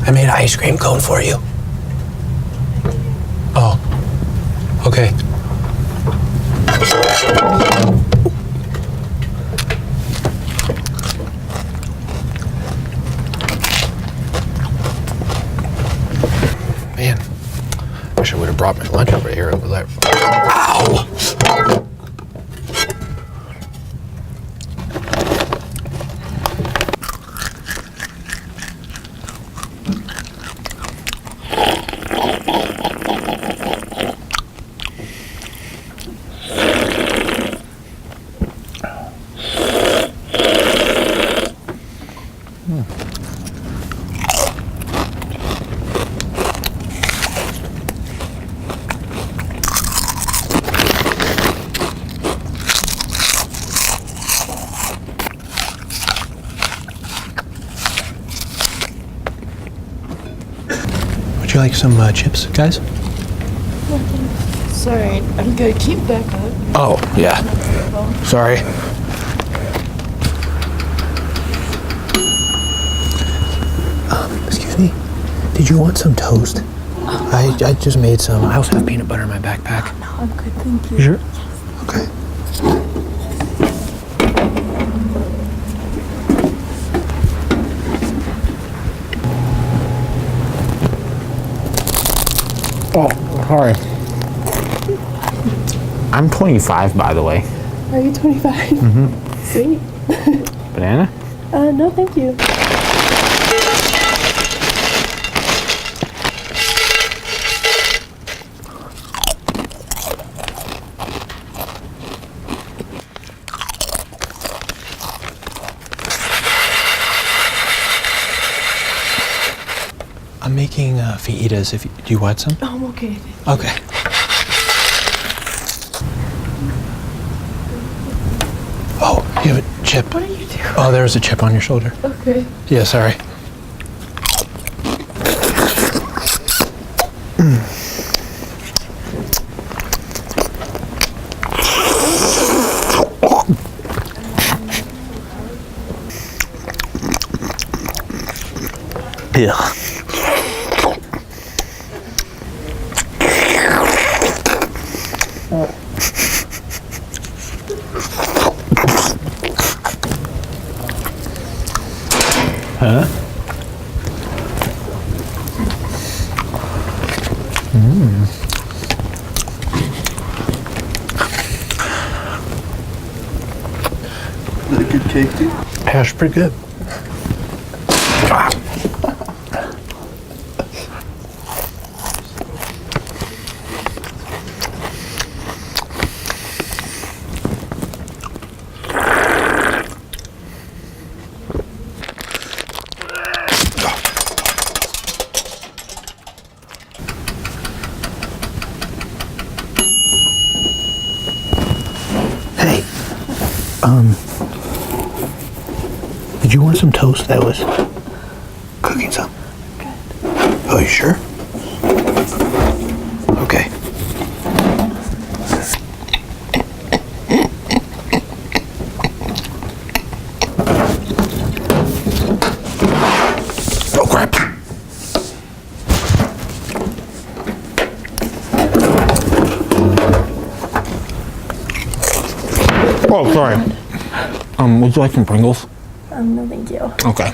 I made an ice cream cone for you. Oh, okay. Man, wish I would have brought my lunch over here. It was like, ow! Would you like some chips, guys? Sorry, I'm gonna keep back up. Oh, yeah. Sorry. Excuse me. Did you want some toast? I just made some. I also have peanut butter in my backpack. No, I'm good, thank you. You sure? Okay. Oh, sorry. I'm 25, by the way. Are you 25? Mm-hmm. Sweet. Banana? No, thank you. I'm making fajitas. Do you want some? Oh, I'm okay. Okay. Oh, you have a chip. What are you doing? Oh, there was a chip on your shoulder. Okay. Yeah, sorry. Yeah. Huh? Is that a good cake, dude? Yeah, it's pretty good. Hey, did you want some toast? I was cooking some. Oh, you sure? Okay. Oh, crap. Oh, sorry. Would you like some Pringles? No, thank you. Okay.